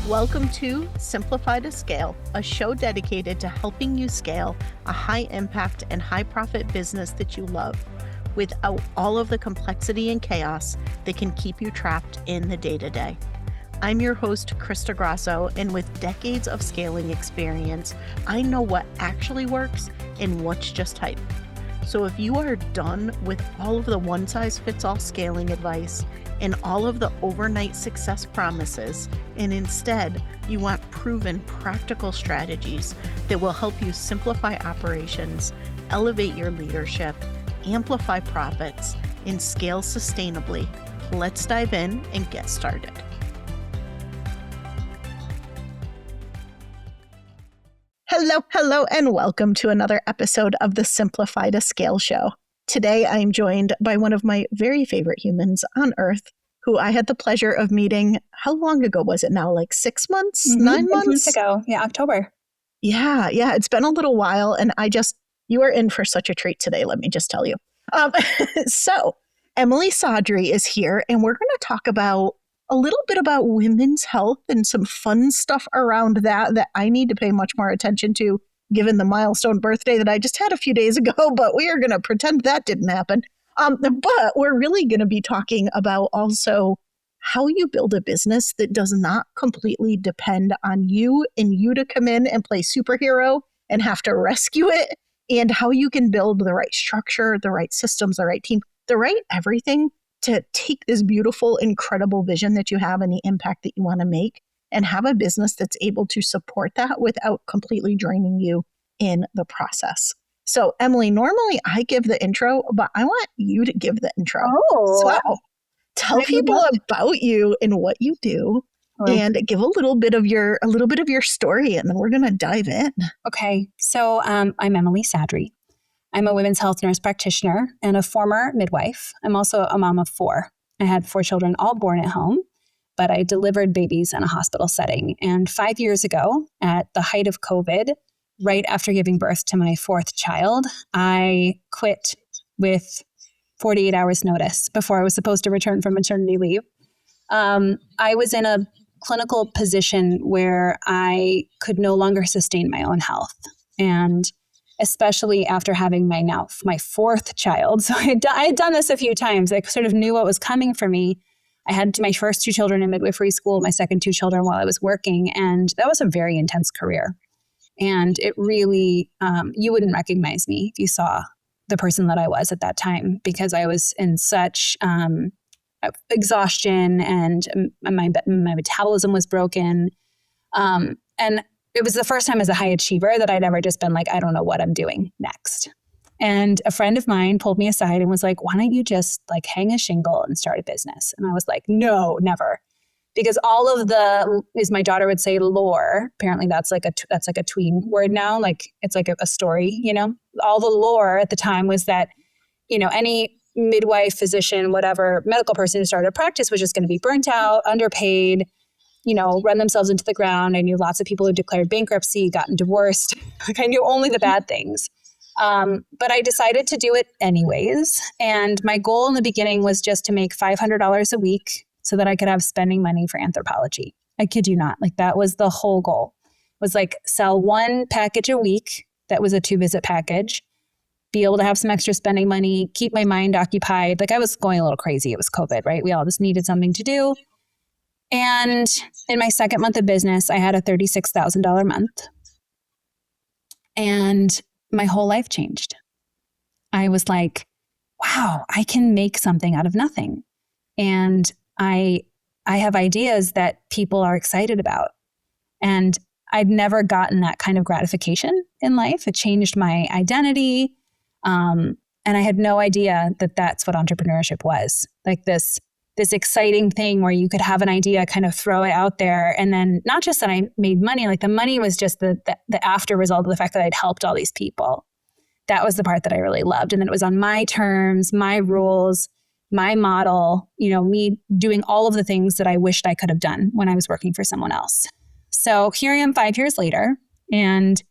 Welcome to Simplify to Scale, a show dedicated to helping you scale a high impact and high profit business that you love without all of the complexity and chaos that can keep you trapped in the day-to-day. I'm your host, Krista Grasso, and with decades of scaling experience, I know what actually works and what's just hype. So if you are done with all of the one-size-fits-all scaling advice and all of the overnight success promises, and instead you want proven practical strategies that will help you simplify operations, elevate your leadership, amplify profits, and scale sustainably, let's dive in and get started. Hello, and welcome to another episode of the Simplify to Scale show. Today, I am joined by one of my very favorite humans on Earth, who I had the pleasure of meeting. How long ago was it now? Like 6 months, 9 months? 6 months ago. Yeah, October. Yeah. It's been a little while, and you are in for such a treat today, let me just tell you. So, Emily Sadri is here, and we're going to talk about a little bit about women's health and some fun stuff around that I need to pay much more attention to, given the milestone birthday that I just had a few days ago, but we are going to pretend that didn't happen. But we're really going to be talking about also how you build a business that does not completely depend on you and you to come in and play superhero and have to rescue it, and how you can build the right structure, the right systems, the right team, the right everything to take this beautiful, incredible vision that you have and the impact that you want to make and have a business that's able to support that without completely draining you in the process. So, Emily, normally I give the intro, but I want you to give the intro. So, tell people about you and what you do, and give a little bit of your story, and then we're going to dive in. Okay. So, I'm Emily Sadri. I'm a women's health nurse practitioner and a former midwife. I'm also a mom of 4. I had 4 children, all born at home, but I delivered babies in a hospital setting. And 5 years ago, at the height of COVID, right after giving birth to my 4th child, I quit with 48 hours notice before I was supposed to return from maternity leave. I was in a clinical position where I could no longer sustain my own health. And especially after having my 4th child. So I had done this a few times. I sort of knew what was coming for me. I had my first 2 children in midwifery school, my second 2 children while I was working. And that was a very intense career. And it really, you wouldn't recognize me if you saw the person that I was at that time, because I was in such exhaustion, and my metabolism was broken. And it was the first time as a high achiever that I'd ever just been like, I don't know what I'm doing next. And a friend of mine pulled me aside and was like, why don't you just like hang a shingle and start a business? And I was like, no, never. Because all of the, as my daughter would say, lore, apparently that's like a tween word now. Like it's like a story, all the lore at the time was that, any midwife, physician, whatever medical person who started a practice was just going to be burnt out, underpaid, run themselves into the ground. I knew lots of people who declared bankruptcy, gotten divorced. Like I knew only the bad things. But I decided to do it anyways. And my goal in the beginning was just to make $500 a week so that I could have spending money for anthropology. I kid you not. Like that was the whole goal, was like sell 1 package a week. That was a 2-visit package. Be able to have some extra spending money, keep my mind occupied. Like I was going a little crazy. It was COVID, right? We all just needed something to do. And in my 2nd month of business, I had a $36,000 month. And my whole life changed. I was like, wow, I can make something out of nothing. And I have ideas that people are excited about. And I'd never gotten that kind of gratification in life. It changed my identity. And I had no idea that that's what entrepreneurship was. Like this exciting thing where you could have an idea, kind of throw it out there. And then not just that I made money, like the money was just the after result of the fact that I'd helped all these people. That was the part that I really loved. And then it was on my terms, my rules, my model, me doing all of the things that I wished I could have done when I was working for someone else. So here I am 5 years later, and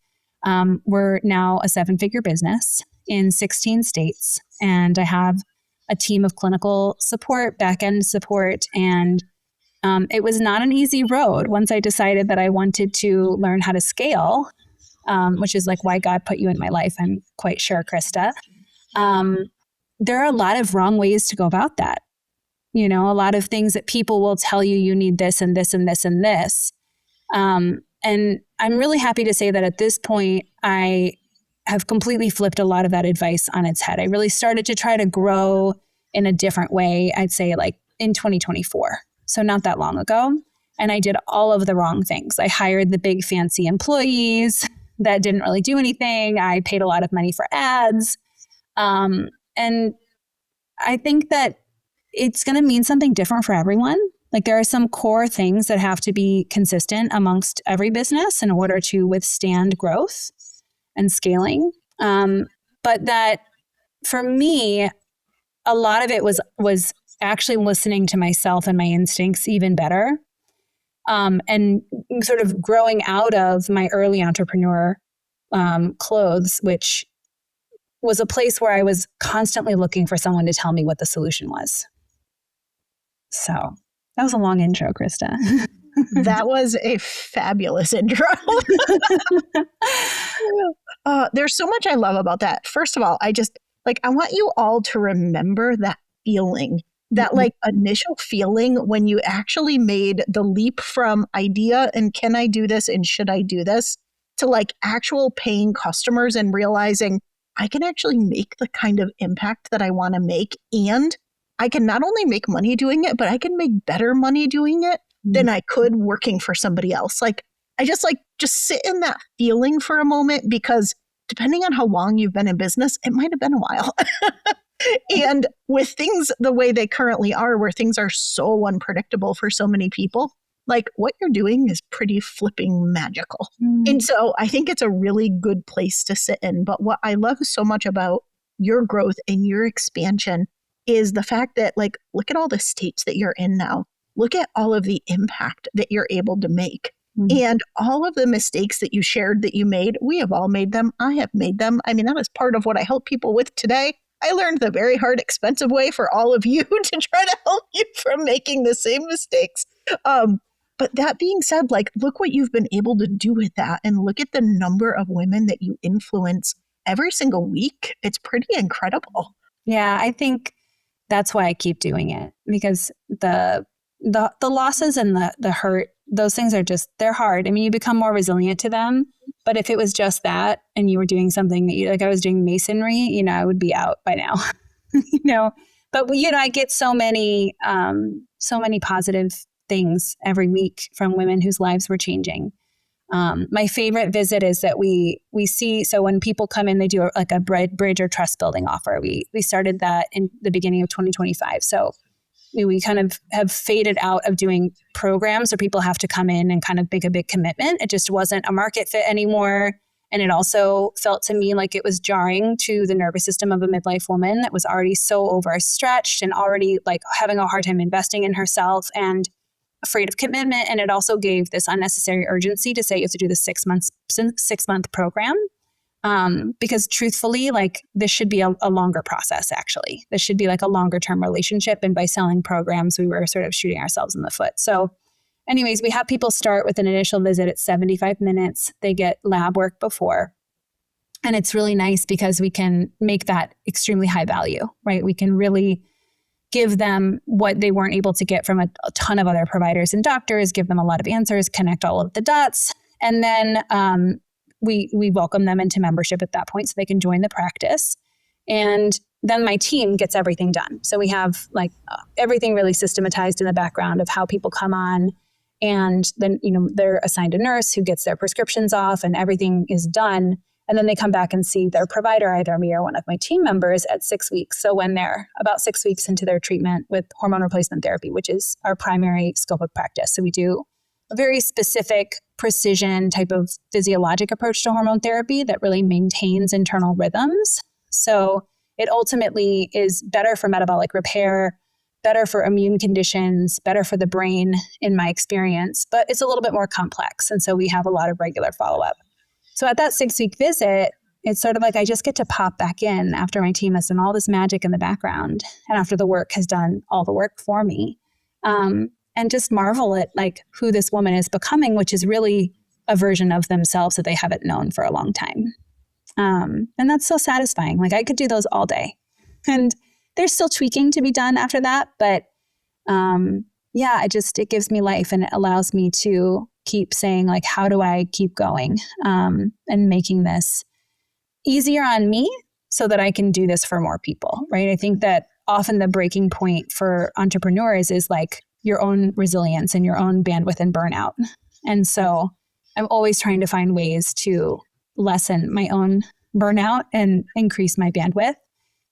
we're now a 7-figure business in 16 states. And I have a team of clinical support, back-end support, and It was not an easy road once I decided that I wanted to learn how to scale, which is like why God put you in my life, I'm quite sure, Krista. There are a lot of wrong ways to go about that. A lot of things that people will tell you, you need this and this and this and this. And I'm really happy to say that at this point, I have completely flipped a lot of that advice on its head. I really started to try to grow in a different way, I'd say like in 2024. So not that long ago. And I did all of the wrong things. I hired the big fancy employees that didn't really do anything. I paid a lot of money for ads. And I think that it's going to mean something different for everyone. Like there are some core things that have to be consistent amongst every business in order to withstand growth and scaling. But that for me, a lot of it was actually listening to myself and my instincts even better. And sort of growing out of my early entrepreneur clothes, which was a place where I was constantly looking for someone to tell me what the solution was. So that was a long intro, Krista. That was a fabulous intro. There's so much I love about that. First of all, I want you all to remember that feeling, that like initial feeling when you actually made the leap from idea and can I do this and should I do this to like actual paying customers and realizing I can actually make the kind of impact that I want to make. And I can not only make money doing it, but I can make better money doing it than I could working for somebody else. Like I just sit in that feeling for a moment, because depending on how long you've been in business, it might have been a while. And with things the way they currently are, where things are so unpredictable for so many people, like what you're doing is pretty flipping magical. And so I think it's a really good place to sit in. But what I love so much about your growth and your expansion is the fact that like, look at all the states that you're in now. Look at all of the impact that you're able to make. And all of the mistakes that you shared that you made, we have all made them. I have made them. I mean, that is part of what I help people with today. I learned the very hard, expensive way for all of you to try to help you from making the same mistakes. But that being said, like, look what you've been able to do with that. And look at the number of women that you influence every single week. It's pretty incredible. Yeah, I think that's why I keep doing it, because the losses and the hurt, those things are they're hard. I mean, you become more resilient to them. But if it was just that and you were doing something that like I was doing masonry, I would be out by now, But, I get so many positive things every week from women whose lives were changing. My favorite visit is that we see, so when people come in, they do like a bridge or trust building offer. We started that in the beginning of 2025. So we kind of have faded out of doing programs where people have to come in and kind of make a big commitment. It just wasn't a market fit anymore. And it also felt to me like it was jarring to the nervous system of a midlife woman that was already so overstretched and already like having a hard time investing in herself and afraid of commitment. And it also gave this unnecessary urgency to say you have to do the 6 month program. Because truthfully, like this should be a longer process, actually. This should be like a longer term relationship. And by selling programs, we were sort of shooting ourselves in the foot. So anyways, we have people start with an initial visit at 75 minutes. They get lab work before. And it's really nice because we can make that extremely high value, right? We can really give them what they weren't able to get from a ton of other providers and doctors, give them a lot of answers, connect all of the dots. And then we welcome them into membership at that point so they can join the practice. And then my team gets everything done. So we have like everything really systematized in the background of how people come on. And then, they're assigned a nurse who gets their prescriptions off and everything is done. And then they come back and see their provider, either me or one of my team members, at 6 weeks. So when they're about 6 weeks into their treatment with hormone replacement therapy, which is our primary scope of practice. So we do a very specific precision type of physiologic approach to hormone therapy that really maintains internal rhythms. So it ultimately is better for metabolic repair, better for immune conditions, better for the brain in my experience, but it's a little bit more complex. And so we have a lot of regular follow-up. So at that 6-week visit, it's sort of like I just get to pop back in after my team has done all this magic in the background and after the work has done all the work for me. and just marvel at like who this woman is becoming, which is really a version of themselves that they haven't known for a long time. And that's so satisfying. Like I could do those all day, and there's still tweaking to be done after that. But yeah, it gives me life, and it allows me to keep saying like, how do I keep going and making this easier on me so that I can do this for more people, right? I think that often the breaking point for entrepreneurs is like your own resilience and your own bandwidth and burnout. And so I'm always trying to find ways to lessen my own burnout and increase my bandwidth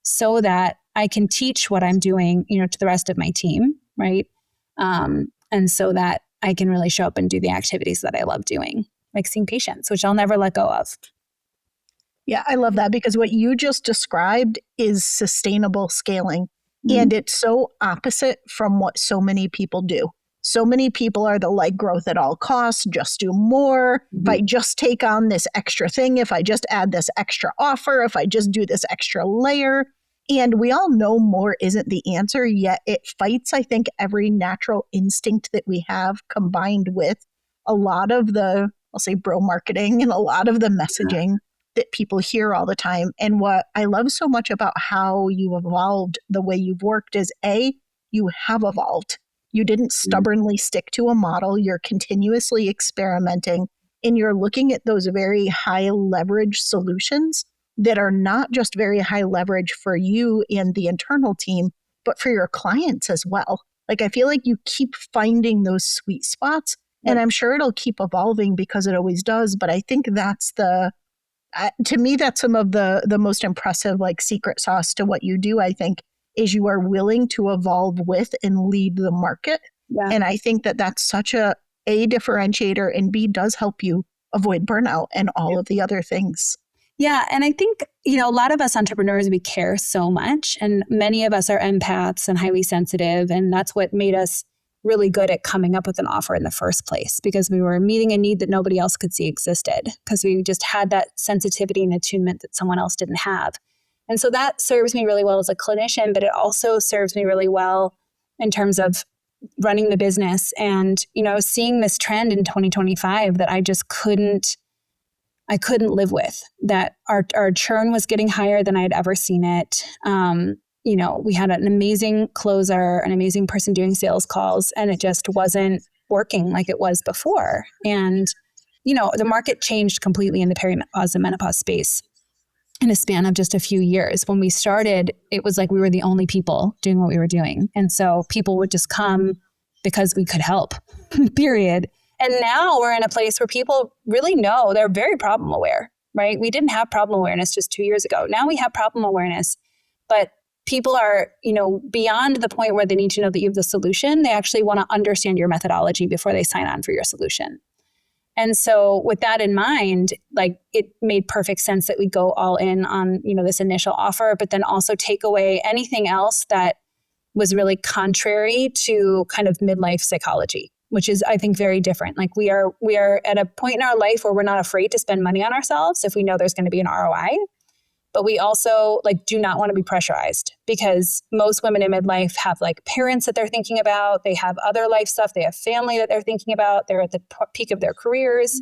so that I can teach what I'm doing, to the rest of my team, right? And so that I can really show up and do the activities that I love doing, like seeing patients, which I'll never let go of. Yeah, I love that, because what you just described is sustainable scaling. Mm-hmm. And it's so opposite from what so many people do. So many people are the like growth at all costs, just do more. Mm-hmm. If I just take on this extra thing, if I just add this extra offer, if I just do this extra layer. And we all know more isn't the answer, yet it fights, I think, every natural instinct that we have, combined with a lot of the, I'll say, bro marketing and a lot of the messaging that people hear all the time. And what I love so much about how you evolved the way you've worked is you have evolved. You didn't stubbornly stick to a model. You're continuously experimenting, and you're looking at those very high leverage solutions that are not just very high leverage for you and the internal team, but for your clients as well. Like, I feel like you keep finding those sweet spots, and I'm sure it'll keep evolving because it always does. But I think that's to me, that's some of the most impressive, like, secret sauce to what you do, I think, is you are willing to evolve with and lead the market. Yeah. And I think that that's such a differentiator, and B, does help you avoid burnout and all of the other things. Yeah. And I think, a lot of us entrepreneurs, we care so much, and many of us are empaths and highly sensitive. And that's what made us really good at coming up with an offer in the first place, because we were meeting a need that nobody else could see existed, because we just had that sensitivity and attunement that someone else didn't have. And so that serves me really well as a clinician, but it also serves me really well in terms of running the business and, seeing this trend in 2025 that I just couldn't live with, that our churn was getting higher than I'd ever seen it. We had an amazing closer, an amazing person doing sales calls, and it just wasn't working like it was before. And, the market changed completely in the perimenopause and menopause space in a span of just a few years. When we started, it was like we were the only people doing what we were doing. And so people would just come because we could help, period. And now we're in a place where people really know, they're very problem aware, right? We didn't have problem awareness just 2 years ago. Now we have problem awareness, but people are, beyond the point where they need to know that you have the solution. They actually want to understand your methodology before they sign on for your solution. And so with that in mind, like, it made perfect sense that we go all in on, this initial offer, but then also take away anything else that was really contrary to kind of midlife psychology, which is, I think, very different. Like, we are at a point in our life where we're not afraid to spend money on ourselves if we know there's going to be an ROI. But we also do not want to be pressurized, because most women in midlife have parents that they're thinking about. They have other life stuff. They have family that they're thinking about. They're at the peak of their careers.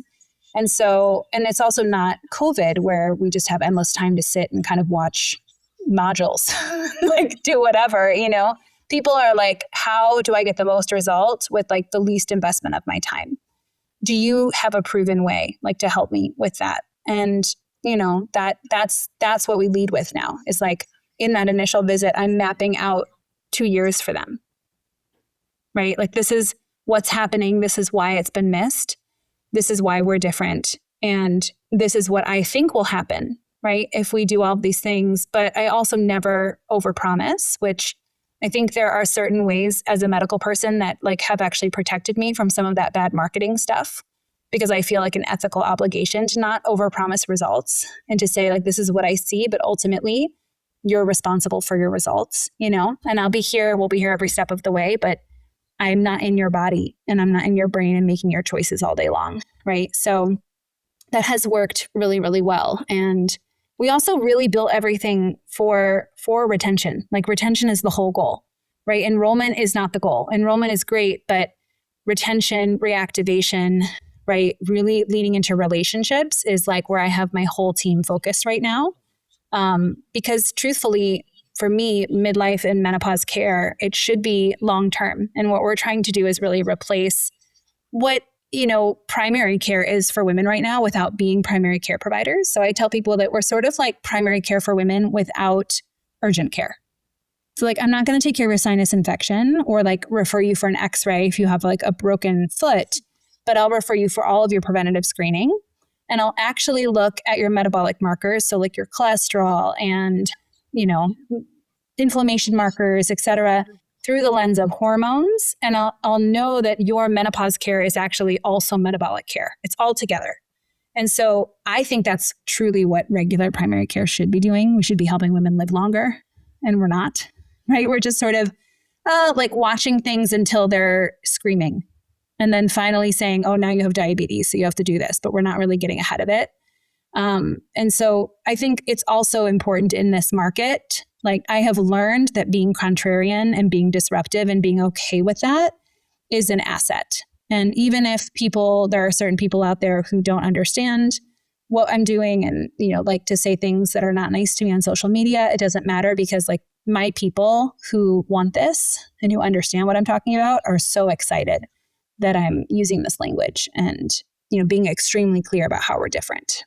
And it's also not COVID, where we just have endless time to sit and kind of watch modules, do whatever, People are like, how do I get the most results with the least investment of my time? Do you have a proven way to help me with that? And that's what we lead with now. Is in that initial visit, I'm mapping out 2 years for them, right? This is what's happening. This is why it's been missed. This is why we're different. And this is what I think will happen, right? If we do all of these things. But I also never overpromise, which I think there are certain ways as a medical person that have actually protected me from some of that bad marketing stuff, because I feel an ethical obligation to not overpromise results and to say this is what I see, but ultimately you're responsible for your results, and we'll be here every step of the way, but I'm not in your body and I'm not in your brain and making your choices all day long. Right. So that has worked really, really well. And we also really built everything for retention. Retention is the whole goal. right? Enrollment is not the goal. Enrollment is great, but retention, reactivation, right? Really leaning into relationships is like where I have my whole team focused right now. Because truthfully, for me, midlife and menopause care, it should be long-term. And what we're trying to do is really replace what, primary care is for women right now without being primary care providers. So I tell people that we're sort of like primary care for women without urgent care. So like, I'm not going to take care of your sinus infection or like refer you for an x-ray if you have like a broken foot, but I'll refer you for all of your preventative screening. And I'll actually look at your metabolic markers. So like your cholesterol and, inflammation markers, et cetera, through the lens of hormones. And I'll know that your menopause care is actually also metabolic care. It's all together. And so I think that's truly what regular primary care should be doing. We should be helping women live longer, and we're not. Right? We're just sort of like watching things until they're screaming and then finally saying, oh, now you have diabetes, so you have to do this, but we're not really getting ahead of it. And so I think it's also important in this market. Like I have learned that being contrarian and being disruptive and being okay with that is an asset. And even if there are certain people out there who don't understand what I'm doing and, like to say things that are not nice to me on social media, it doesn't matter because like my people who want this and who understand what I'm talking about are so excited that I'm using this language and, being extremely clear about how we're different.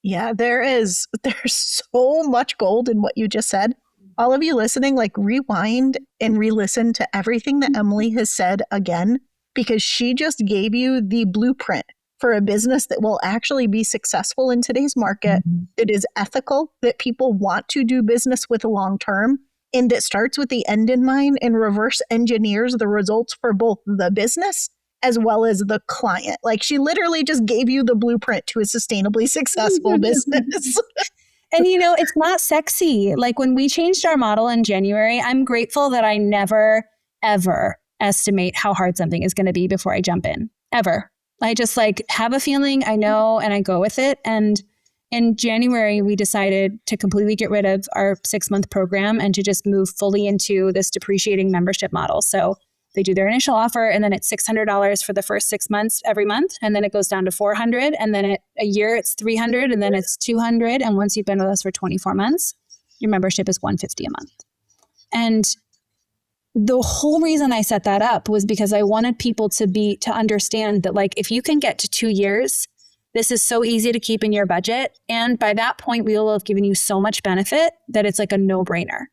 Yeah, there's so much gold in what you just said. All of you listening, like rewind and re-listen to everything that Emily has said again, because she just gave you the blueprint for a business that will actually be successful in today's market. It is ethical, that people want to do business with long term, and it starts with the end in mind and reverse engineers the results for both the business as well as the client. Like she literally just gave you the blueprint to a sustainably successful business. And it's not sexy. Like when we changed our model in January, I'm grateful that I never, ever estimate how hard something is going to be before I jump in, ever. I just like have a feeling, I know, and I go with it. And in January, we decided to completely get rid of our 6-month program and to just move fully into this depreciating membership model. So they do their initial offer and then it's $600 for the first 6 months every month. And then it goes down to $400. And then a year it's $300 and then it's $200. And once you've been with us for 24 months, your membership is $150 a month. And the whole reason I set that up was because I wanted people to understand that like, if you can get to 2 years, this is so easy to keep in your budget. And by that point, we will have given you so much benefit that it's like a no-brainer,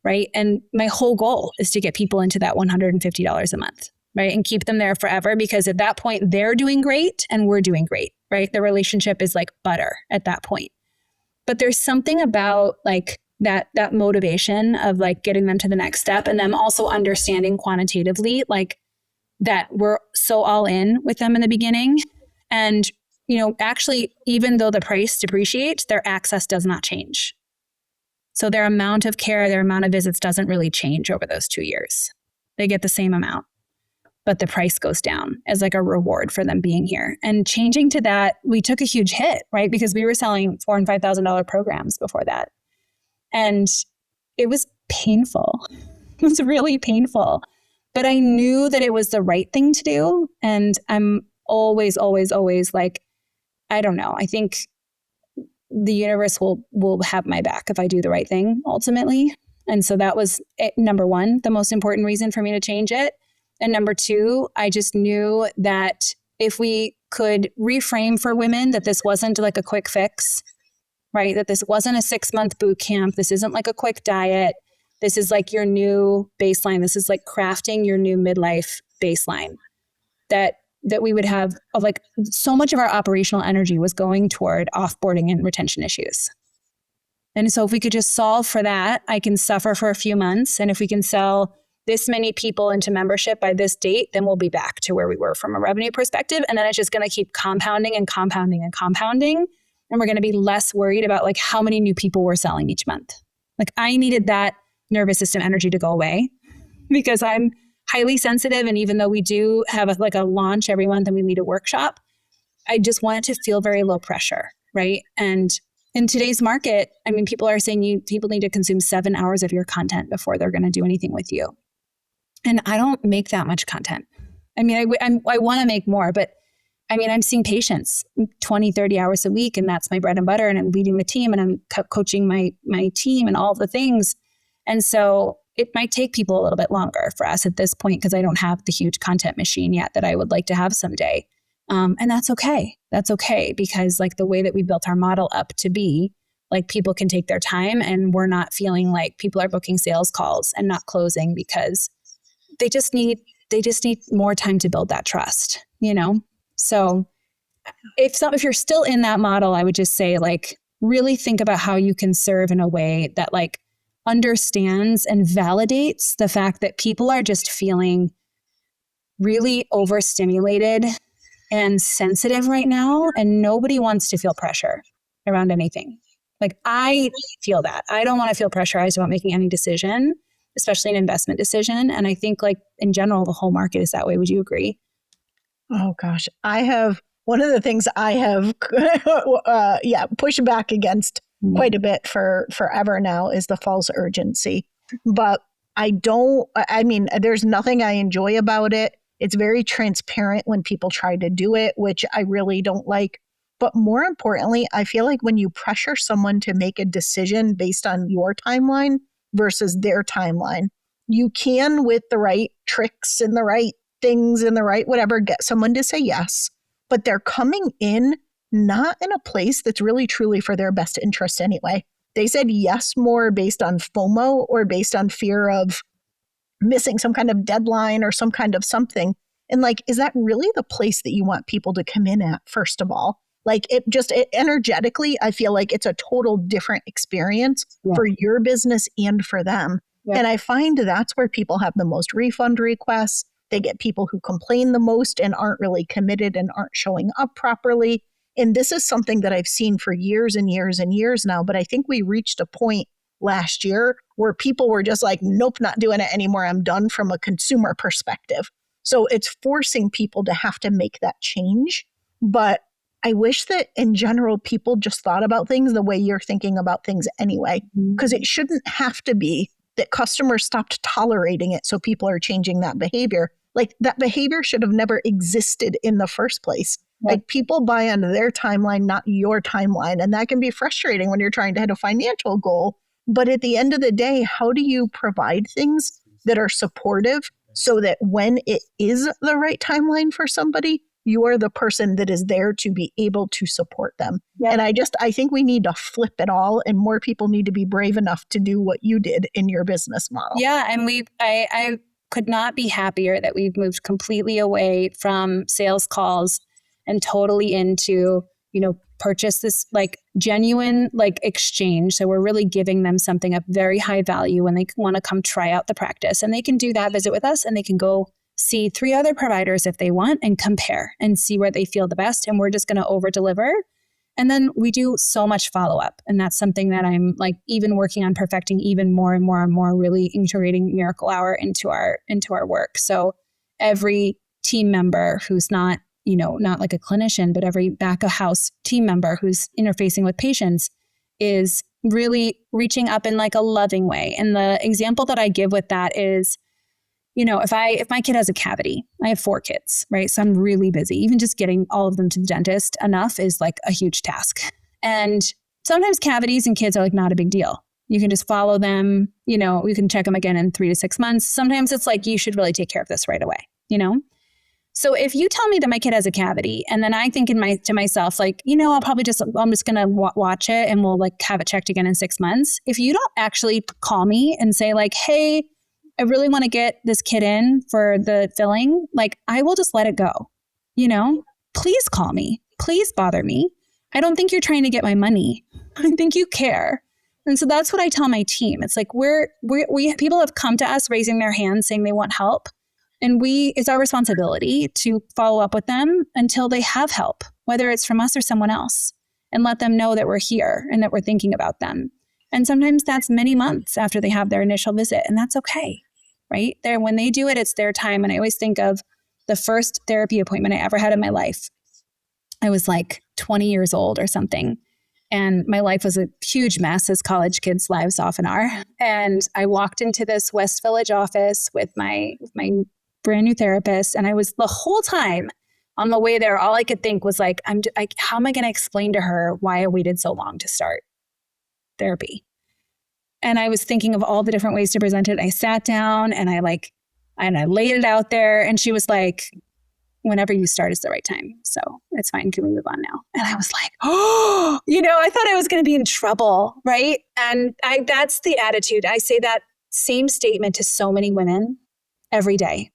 right? And my whole goal is to get people into that $150 a month, right? And keep them there forever, because at that point, they're doing great and we're doing great, right? The relationship is like butter at that point. But there's something about like that motivation of like getting them to the next step and them also understanding quantitatively like that we're so all in with them in the beginning. And, actually, even though the price depreciates, their access does not change. So their amount of care, their amount of visits doesn't really change over those 2 years. They get the same amount, but the price goes down as like a reward for them being here. And changing to that, we took a huge hit, right? Because we were selling $4,000 and $5,000 programs before that. And it was painful. It was really painful. But I knew that it was the right thing to do. And I'm always, always, always like, I don't know. I think the universe will have my back if I do the right thing ultimately. And so that was number one, the most important reason for me to change it. And number two, I just knew that if we could reframe for women that this wasn't like a quick fix, right? That this wasn't a 6-month boot camp. This isn't like a quick diet. This is like your new baseline. This is like crafting your new midlife baseline. That we would have like so much of our operational energy was going toward offboarding and retention issues. And so if we could just solve for that, I can suffer for a few months. And if we can sell this many people into membership by this date, then we'll be back to where we were from a revenue perspective. And then it's just going to keep compounding and compounding and compounding. And we're going to be less worried about like how many new people we're selling each month. Like I needed that nervous system energy to go away because I'm highly sensitive. And even though we do have a launch every month and we lead a workshop, I just want it to feel very low pressure, right? And in today's market, I mean, people are saying people need to consume 7 hours of your content before they're going to do anything with you. And I don't make that much content. I mean, I want to make more, but I mean, I'm seeing patients 20, 30 hours a week, and that's my bread and butter. And I'm leading the team, and I'm coaching my team and all the things. And so it might take people a little bit longer for us at this point, because I don't have the huge content machine yet that I would like to have someday. And that's okay. That's okay, because like the way that we built our model up to be, like people can take their time, and we're not feeling like people are booking sales calls and not closing because they just need more time to build that trust, you know? So if you're still in that model, I would just say like, really think about how you can serve in a way that like understands and validates the fact that people are just feeling really overstimulated and sensitive right now. And nobody wants to feel pressure around anything. Like I feel that. I don't want to feel pressurized about making any decision, especially an investment decision. And I think like in general, the whole market is that way. Would you agree? Oh gosh, one of the things I have, pushed back against quite a bit for forever now is the false urgency. But there's nothing I enjoy about it. It's very transparent when people try to do it, which I really don't like. But more importantly, I feel like when you pressure someone to make a decision based on your timeline versus their timeline, you can, with the right tricks and the right things and the right whatever, get someone to say yes, but they're coming in not in a place that's really truly for their best interest anyway. They said yes more based on FOMO or based on fear of missing some kind of deadline or some kind of something. And like, is that really the place that you want people to come in at, first of all? Like it energetically, I feel like it's a total different experience for your business and for them. Yeah. And I find that's where people have the most refund requests. They get people who complain the most and aren't really committed and aren't showing up properly. And this is something that I've seen for years and years and years now. But I think we reached a point last year where people were just like, nope, not doing it anymore. I'm done from a consumer perspective. So it's forcing people to have to make that change. But I wish that in general, people just thought about things the way you're thinking about things anyway, because it shouldn't have to be that customers stopped tolerating it so people are changing that behavior. Like that behavior should have never existed in the first place. Right. Like people buy on their timeline, not your timeline. And that can be frustrating when you're trying to hit a financial goal. But at the end of the day, how do you provide things that are supportive so that when it is the right timeline for somebody, you are the person that is there to be able to support them. Yep. And I think we need to flip it all, and more people need to be brave enough to do what you did in your business model. Yeah. And I could not be happier that we've moved completely away from sales calls and totally into, purchase this like genuine like exchange. So we're really giving them something of very high value when they want to come try out the practice, and they can do that, visit with us, and they can go see 3 other providers if they want and compare and see where they feel the best. And we're just going to over deliver. And then we do so much follow up. And that's something that I'm like even working on perfecting even more and more and more, really integrating Miracle Hour into our work. So every team member who's not like a clinician, but every back of house team member who's interfacing with patients is really reaching up in like a loving way. And the example that I give with that is, if my kid has a cavity, I have 4 kids, right? So I'm really busy. Even just getting all of them to the dentist enough is like a huge task. And sometimes cavities in kids are like not a big deal. You can just follow them, you can check them again in 3 to 6 months. Sometimes it's like, you should really take care of this right away, So if you tell me that my kid has a cavity, and then I think to myself, like, I'm just going to watch it and we'll like have it checked again in 6 months. If you don't actually call me and say like, hey, I really want to get this kid in for the filling, like I will just let it go. Please call me. Please bother me. I don't think you're trying to get my money. I think you care. And so that's what I tell my team. It's like we people have come to us raising their hands saying they want help. And it's our responsibility to follow up with them until they have help, whether it's from us or someone else, and let them know that we're here and that we're thinking about them. And sometimes that's many months after they have their initial visit, and that's okay, right? When they do it, it's their time. And I always think of the first therapy appointment I ever had in my life. I was like 20 years old or something. And my life was a huge mess, as college kids' lives often are. And I walked into this West Village office with my brand new therapist. And I was the whole time on the way there, all I could think was like, how am I going to explain to her why I waited so long to start therapy? And I was thinking of all the different ways to present it. I sat down and I laid it out there. And she was like, whenever you start is the right time. So it's fine. Can we move on now? And I was like, oh, I thought I was going to be in trouble. Right. And that's the attitude. I say that same statement to so many women every day,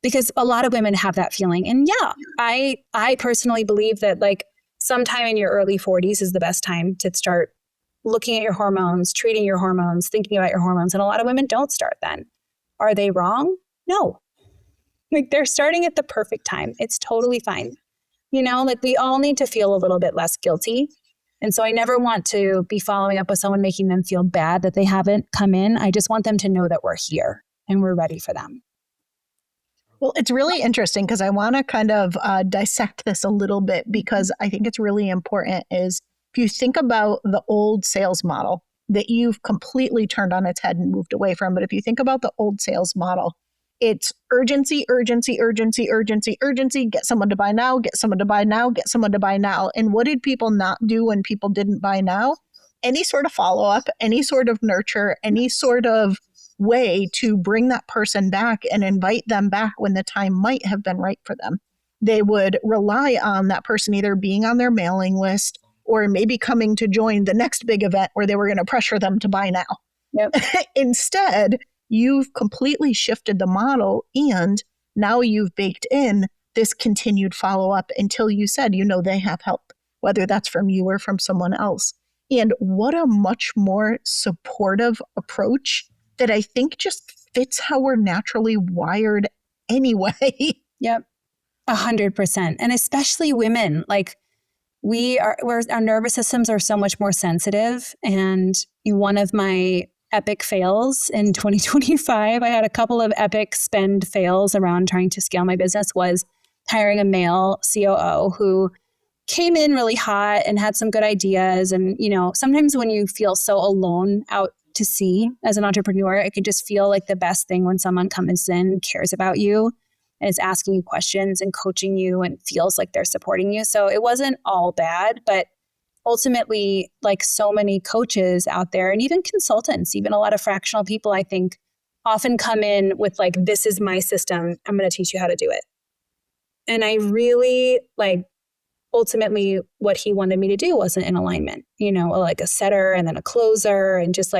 because a lot of women have that feeling. And yeah, I personally believe that like sometime in your early 40s is the best time to start looking at your hormones, treating your hormones, thinking about your hormones. And a lot of women don't start then. Are they wrong? No. Like they're starting at the perfect time. It's totally fine. Like we all need to feel a little bit less guilty. And so I never want to be following up with someone, making them feel bad that they haven't come in. I just want them to know that we're here and we're ready for them. Well, it's really interesting because I want to kind of dissect this a little bit, because I think it's really important is if you think about the old sales model that you've completely turned on its head and moved away from, but if you think about the old sales model, it's urgency, urgency, urgency, urgency, urgency, get someone to buy now, get someone to buy now, get someone to buy now. And what did people not do when people didn't buy now? Any sort of follow-up, any sort of nurture, any sort of way to bring that person back and invite them back when the time might have been right for them. They would rely on that person either being on their mailing list or maybe coming to join the next big event where they were going to pressure them to buy now. Yep. Instead, you've completely shifted the model, and now you've baked in this continued follow-up until you said, they have help, whether that's from you or from someone else. And what a much more supportive approach that I think just fits how we're naturally wired anyway. Yep. 100%. And especially women, like our nervous systems are so much more sensitive. And one of my epic fails in 2025, I had a couple of epic spend fails around trying to scale my business, was hiring a male COO who came in really hot and had some good ideas. And, sometimes when you feel so alone out to sea as an entrepreneur, it could just feel like the best thing when someone comes in, cares about you, and is asking you questions and coaching you and feels like they're supporting you. So it wasn't all bad, but ultimately, like so many coaches out there and even consultants, even a lot of fractional people, I think often come in with like, this is my system. I'm going to teach you how to do it. And I really ultimately what he wanted me to do wasn't in alignment, like a setter and then a closer and just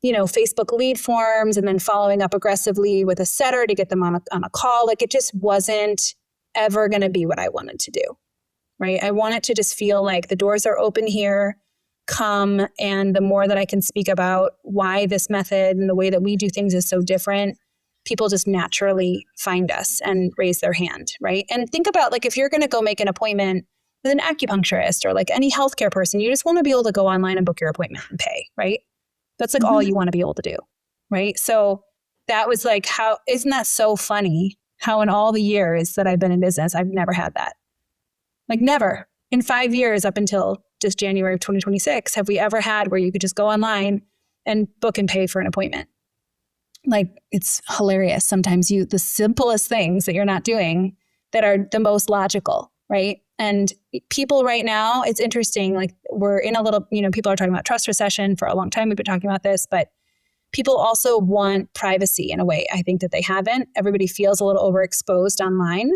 Facebook lead forms and then following up aggressively with a setter to get them on a call. Like it just wasn't ever going to be what I wanted to do. Right. I want it to just feel like the doors are open here, come. And the more that I can speak about why this method and the way that we do things is so different, people just naturally find us and raise their hand. Right. And think about if you're going to go make an appointment with an acupuncturist or any healthcare person, you just want to be able to go online and book your appointment and pay. Right. That's all you want to be able to do. Right. So that was how, isn't that so funny how in all the years that I've been in business, I've never had that. Never in 5 years up until just January of 2026, have we ever had where you could just go online and book and pay for an appointment. It's hilarious. Sometimes the simplest things that you're not doing that are the most logical, right? And people right now, it's interesting. We're in a little, people are talking about trust recession for a long time. We've been talking about this, but people also want privacy in a way I think that they haven't. Everybody feels a little overexposed online.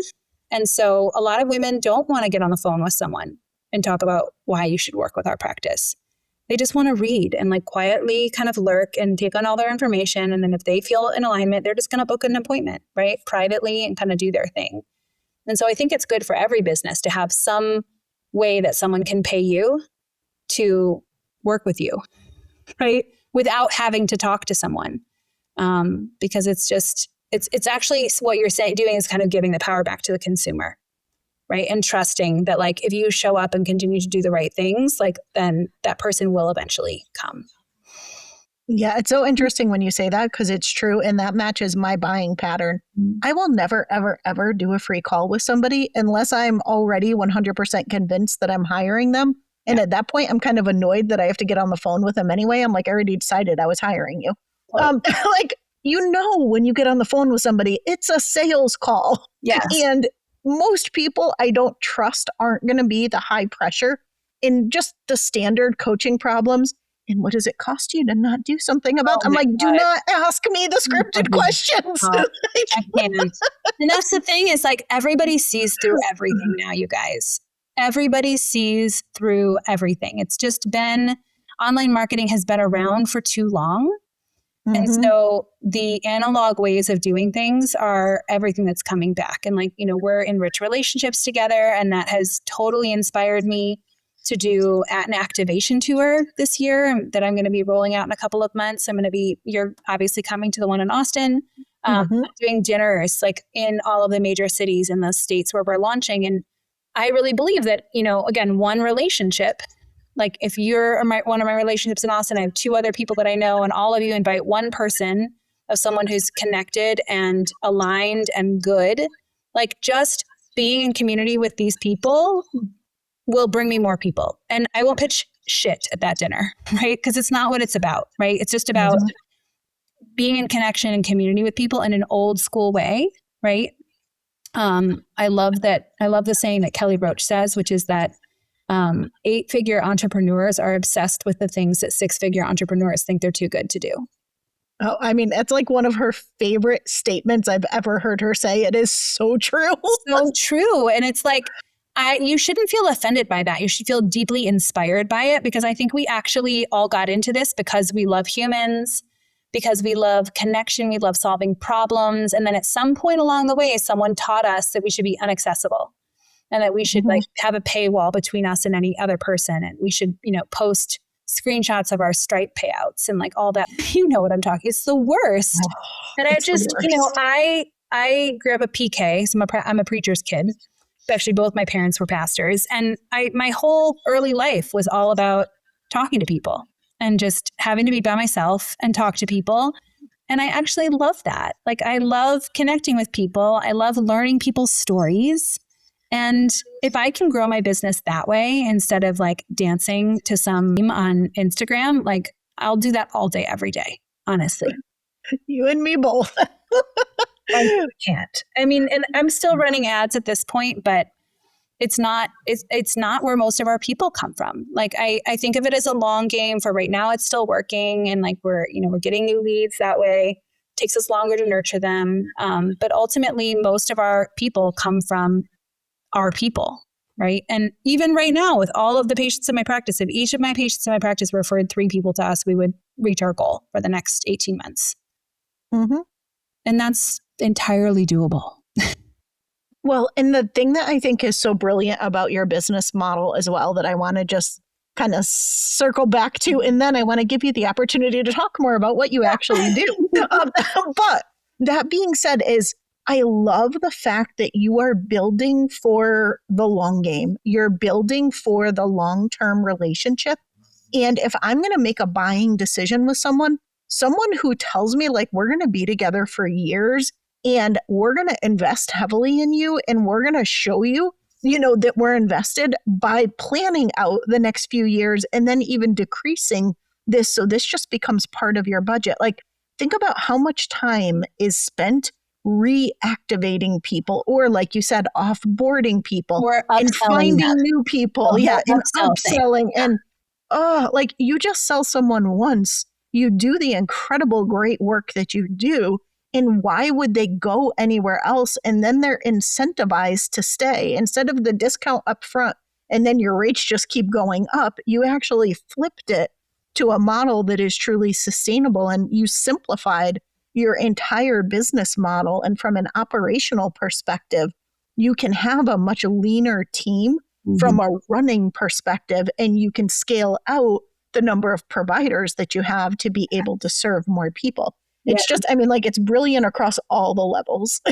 And so a lot of women don't want to get on the phone with someone and talk about why you should work with our practice. They just want to read and quietly kind of lurk and take on all their information. And then if they feel in alignment, they're just going to book an appointment, right? Privately and kind of do their thing. And so I think it's good for every business to have some way that someone can pay you to work with you, right? Without having to talk to someone. Because it's actually what you're doing is kind of giving the power back to the consumer, right? And trusting that if you show up and continue to do the right things, then that person will eventually come. Yeah, it's so interesting when you say that because it's true. And that matches my buying pattern. I will never, ever, ever do a free call with somebody unless I'm already 100% convinced that I'm hiring them And at that point, I'm kind of annoyed that I have to get on the phone with them anyway. I'm like, I already decided I was hiring you. Like, when you get on the phone with somebody, it's a sales call. Yes. And most people I don't trust aren't going to be the high pressure in just the standard coaching problems. And what does it cost you to not do something about? I'm like, do not ask me the scripted questions. I can't. And that's the thing is like everybody sees through everything now, you guys. Everybody sees through everything. It's just been, online marketing has been around for too long. Mm-hmm. And so the analog ways of doing things are everything that's coming back. And like, we're in rich relationships together. And that has totally inspired me to do an activation tour this year that I'm going to be rolling out in a couple of months. You're obviously coming to the one in Austin, doing dinners like in all of the major cities in the states where we're launching. And I really believe that, again, one relationship, like if you're one of my relationships in Austin, I have 2 other people that I know, and all of you invite one person of someone who's connected and aligned and good, like just being in community with these people will bring me more people. And I won't pitch shit at that dinner, right? Because it's not what it's about, right? It's just about being in connection and community with people in an old school way, right? I love the saying that Kelly Roach says, which is that 8-figure entrepreneurs are obsessed with the things that 6-figure entrepreneurs think they're too good to do. Oh, I mean, that's like one of her favorite statements I've ever heard her say. It is so true. So true. And it's like, you shouldn't feel offended by that. You should feel deeply inspired by it, because I think we actually all got into this because we love humans, because we love connection, we love solving problems. And then at some point along the way, someone taught us that we should be inaccessible and that we should like have a paywall between us and any other person. And we should, post screenshots of our Stripe payouts and like all that. You know what I'm talking. It's the worst. And I just, I grew up a PK, so I'm a preacher's kid. Actually, both my parents were pastors. And my whole early life was all about talking to people and just having to be by myself and talk to people. And I actually love that. Like, I love connecting with people. I love learning people's stories. And if I can grow my business that way, instead of like dancing to some meme on Instagram, like I'll do that all day, every day, honestly. You and me both. I can't. I mean, and I'm still running ads at this point, but it's not where most of our people come from. Like I think of it as a long game. For right now, it's still working, and like we're getting new leads that way. It takes us longer to nurture them. But ultimately, most of our people come from our people, right? And even right now, with all of the patients in my practice, if each of my patients in my practice referred 3 people to us, we would reach our goal for the next 18 months. Mm-hmm. And that's entirely doable. Well, and the thing that I think is so brilliant about your business model as well, that I want to just kind of circle back to, and then I want to give you the opportunity to talk more about what you actually do. But that being said, I love the fact that you are building for the long game. You're building for the long-term relationship. And if I'm going to make a buying decision with someone who tells me like, we're going to be together for years and we're going to invest heavily in you and we're going to show you, that we're invested by planning out the next few years and then even decreasing this. So this just becomes part of your budget. Like, think about how much time is spent reactivating people, or like you said, offboarding people, or and finding new people. And upselling. And like, you just sell someone once, you do the incredible great work that you do, and why would they go anywhere else? And then they're incentivized to stay. Instead of the discount up front and then your rates just keep going up, you actually flipped it to a model that is truly sustainable, and you simplified your entire business model. And from an operational perspective, you can have a much leaner team from a running perspective, and you can scale out the number of providers that you have to be able to serve more people. It's just, it's brilliant across all the levels.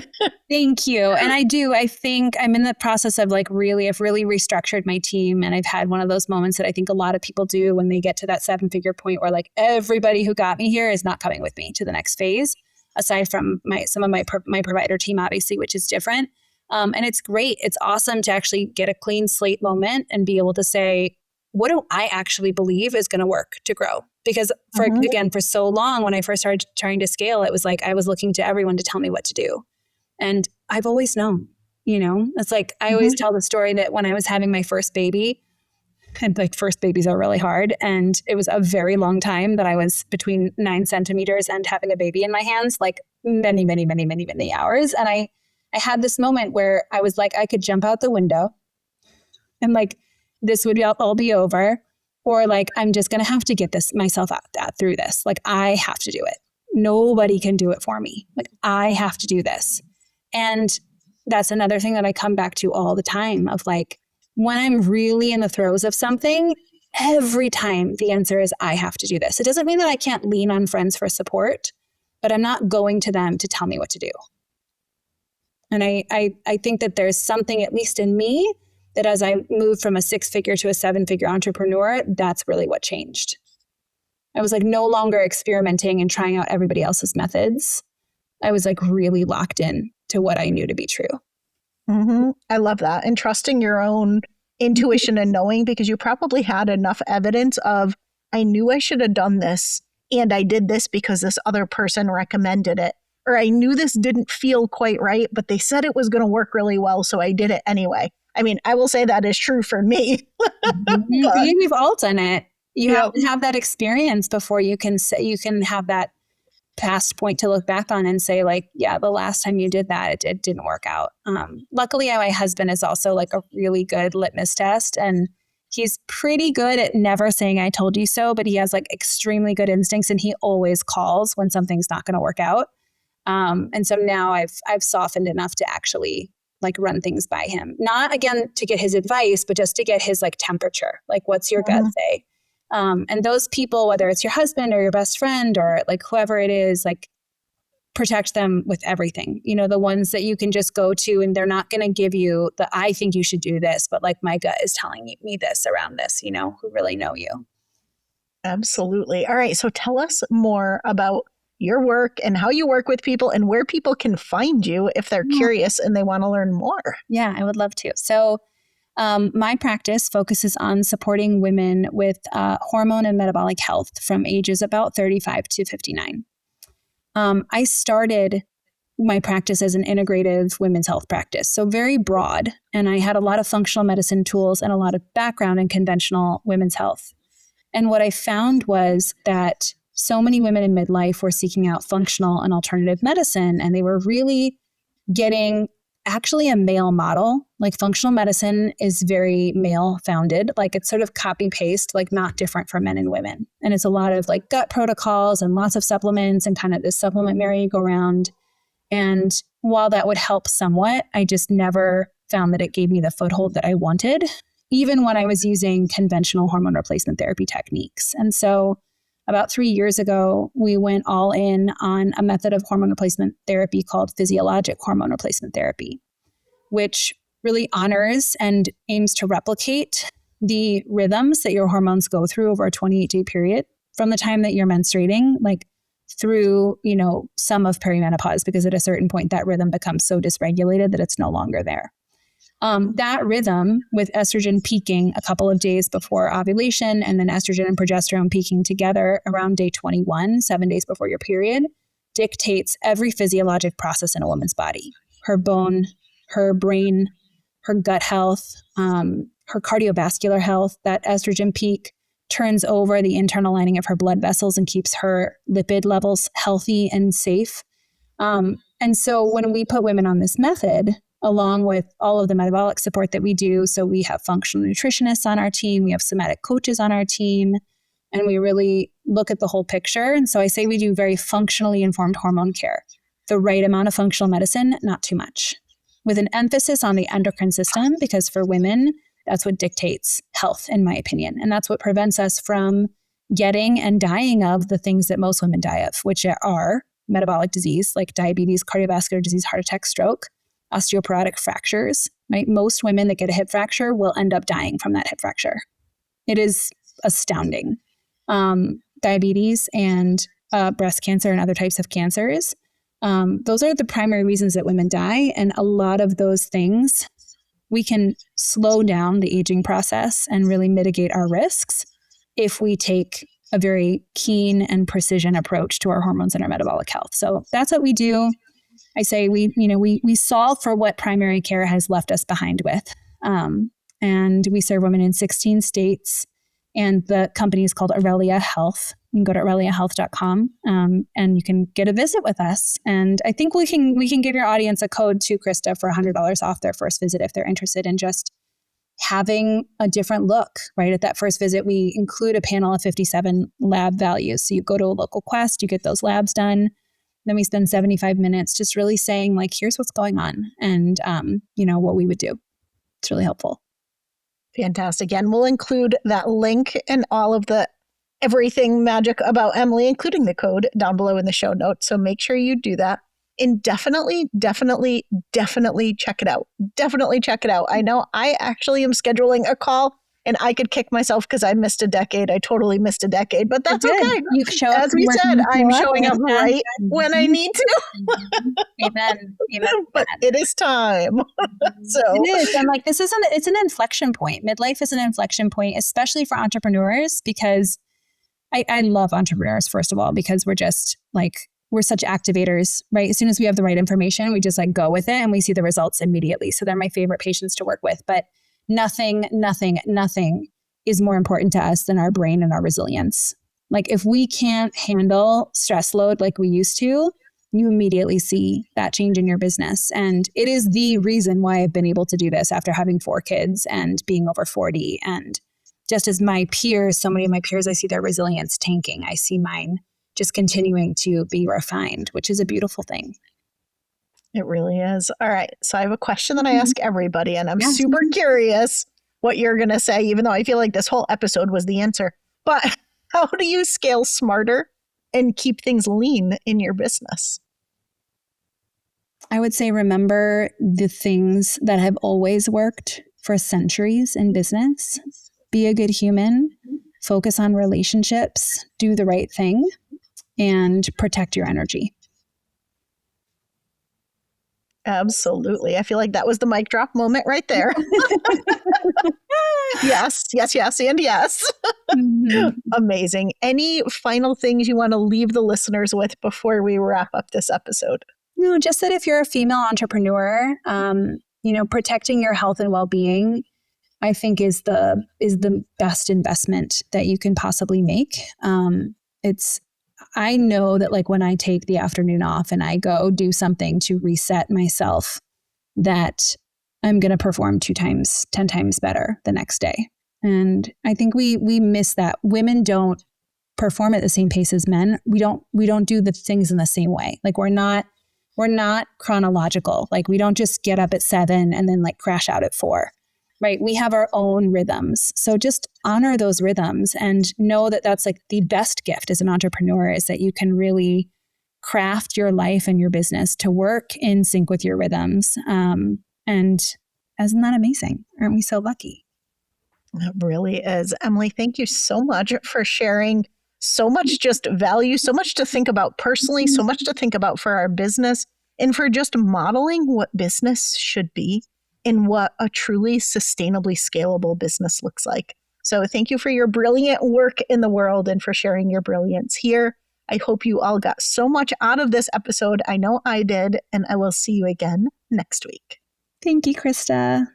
Thank you. And I think I'm in the process of I've really restructured my team. And I've had one of those moments that I think a lot of people do when they get to that 7-figure point where like everybody who got me here is not coming with me to the next phase, aside from some of my provider team, obviously, which is different. And it's great. It's awesome to actually get a clean slate moment and be able to say, what do I actually believe is going to work to grow? Because for so long, when I first started trying to scale, it was like I was looking to everyone to tell me what to do. And I've always known, it's like I always tell the story that when I was having my first baby, and like first babies are really hard. And it was a very long time that I was between 9 centimeters and having a baby in my hands, like many, many, many, many, many hours. And I had this moment where I was like, I could jump out the window and like, this would all be over. Or like, I'm just going to have to get myself out through this. Like, I have to do it. Nobody can do it for me. Like, I have to do this. And that's another thing that I come back to all the time of like, when I'm really in the throes of something, every time the answer is, I have to do this. It doesn't mean that I can't lean on friends for support, but I'm not going to them to tell me what to do. And I think that there's something, at least in me, that as I moved from a 6-figure to a 7-figure entrepreneur, that's really what changed. I was like no longer experimenting and trying out everybody else's methods. I was like really locked in to what I knew to be true. I love that. And trusting your own intuition and knowing, because you probably had enough evidence of, I knew I should have done this and I did this because this other person recommended it. Or I knew this didn't feel quite right, but they said it was going to work really well, so I did it anyway. I mean, I will say that is true for me. We've all done it. You have to have that experience before you can have that past point to look back on and say like, yeah, the last time you did that, it didn't work out. Luckily, my husband is also like a really good litmus test, and he's pretty good at never saying, I told you so, but he has like extremely good instincts, and he always calls when something's not going to work out. And so now I've softened enough to actually like run things by him, not again to get his advice, but just to get his like temperature, like what's your gut say? And those people, whether it's your husband or your best friend or like whoever it is, like protect them with everything, the ones that you can just go to and they're not going to give you the, I think you should do this, but like my gut is telling me this around this, who really know you. Absolutely. All right. So tell us more about your work and how you work with people and where people can find you if they're curious and they want to learn more. Yeah, I would love to. So my practice focuses on supporting women with hormone and metabolic health from ages about 35 to 59. I started my practice as an integrative women's health practice, so very broad. And I had a lot of functional medicine tools and a lot of background in conventional women's health. And what I found was that so many women in midlife were seeking out functional and alternative medicine, and they were really getting actually a male model. Like functional medicine is very male founded, like it's sort of copy paste, like not different for men and women. And it's a lot of like gut protocols and lots of supplements and kind of this supplement merry-go-round. And while that would help somewhat, I just never found that it gave me the foothold that I wanted, even when I was using conventional hormone replacement therapy techniques. And so about 3 years ago, we went all in on a method of hormone replacement therapy called physiologic hormone replacement therapy, which really honors and aims to replicate the rhythms that your hormones go through over a 28-day period from the time that you're menstruating, like through, some of perimenopause, because at a certain point that rhythm becomes so dysregulated that it's no longer there. That rhythm with estrogen peaking a couple of days before ovulation and then estrogen and progesterone peaking together around day 21, 7 days before your period, dictates every physiologic process in a woman's body. Her bone, her brain, her gut health, her cardiovascular health. That estrogen peak turns over the internal lining of her blood vessels and keeps her lipid levels healthy and safe. And so when we put women on this method, along with all of the metabolic support that we do. So we have functional nutritionists on our team, we have somatic coaches on our team, and we really look at the whole picture. And so I say we do very functionally informed hormone care, the right amount of functional medicine, not too much, with an emphasis on the endocrine system, because for women, that's what dictates health, in my opinion. And that's what prevents us from getting and dying of the things that most women die of, which are metabolic disease, like diabetes, cardiovascular disease, heart attack, stroke, osteoporotic fractures, right? Most women that get a hip fracture will end up dying from that hip fracture. It is astounding. Diabetes and breast cancer and other types of cancers, those are the primary reasons that women die. And a lot of those things we can slow down the aging process and really mitigate our risks if we take a very keen and precision approach to our hormones and our metabolic health. So that's what we do. I say we solve for what primary care has left us behind with. And we serve women in 16 states. And the company is called Aurelia Health. You can go to aureliahealth.com and you can get a visit with us. And I think we can give your audience a code too, Krista, for $100 off their first visit if they're interested in just having a different look, right? At that first visit, we include a panel of 57 lab values. So you go to a local Quest, you get those labs done. Then we spend 75 minutes just really saying like, here's what's going on and, what we would do. It's really helpful. Fantastic. And we'll include that link and all of the everything magic about Emily, including the code down below in the show notes. So make sure you do that. And definitely check it out. Definitely check it out. I know I actually am scheduling a call and I could kick myself because I missed a decade. I totally missed a decade, but that's okay. You show up. As we said, I'm showing up right when I need to. Amen. But it is time. So it is. And like, it's an inflection point. Midlife is an inflection point, especially for entrepreneurs, because I love entrepreneurs, first of all, because we're such activators, right? As soon as we have the right information, we just like go with it and we see the results immediately. So they're my favorite patients to work with. But nothing is more important to us than our brain and our resilience. Like if we can't handle stress load like we used to, you immediately see that change in your business. And it is the reason why I've been able to do this after having 4 kids and being over 40. And just as my peers, so many of my peers, I see their resilience tanking. I see mine just continuing to be refined, which is a beautiful thing. It really is. All right. So I have a question that I ask everybody, and I'm super curious what you're going to say, even though I feel like this whole episode was the answer. But how do you scale smarter and keep things lean in your business? I would say remember the things that have always worked for centuries in business. Be a good human, focus on relationships, do the right thing, and protect your energy. Absolutely. I feel like that was the mic drop moment right there. Yes, and yes. Mm-hmm. Amazing. Any final things you want to leave the listeners with before we wrap up this episode? No, just that if you're a female entrepreneur, protecting your health and well-being, I think is the best investment that you can possibly make. I know that like when I take the afternoon off and I go do something to reset myself, that I'm going to perform 10 times better the next day. And I think we miss that. Women don't perform at the same pace as men. We don't do the things in the same way. Like we're not chronological. Like we don't just get up at 7 and then like crash out at 4. Right? We have our own rhythms. So just honor those rhythms and know that that's like the best gift as an entrepreneur is that you can really craft your life and your business to work in sync with your rhythms. And isn't that amazing? Aren't we so lucky? It really is. Emily, thank you so much for sharing so much just value, so much to think about personally, so much to think about for our business, and for just modeling what business should be and what a truly sustainably scalable business looks like. So thank you for your brilliant work in the world and for sharing your brilliance here. I hope you all got so much out of this episode. I know I did, and I will see you again next week. Thank you, Krista.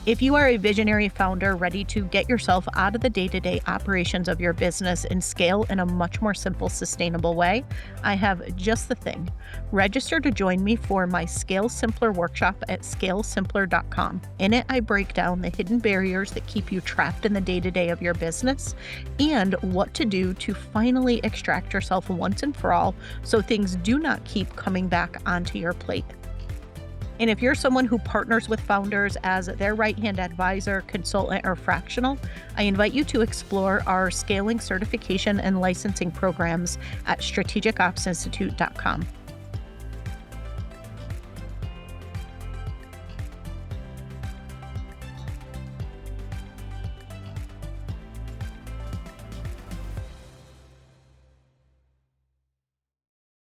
If you are a visionary founder ready to get yourself out of the day-to-day operations of your business and scale in a much more simple, sustainable way, I have just the thing. Register to join me for my Scale Simpler workshop at scalesimpler.com. In it, I break down the hidden barriers that keep you trapped in the day-to-day of your business and what to do to finally extract yourself once and for all so things do not keep coming back onto your plate. And if you're someone who partners with founders as their right-hand advisor, consultant, or fractional, I invite you to explore our scaling certification and licensing programs at strategicopsinstitute.com.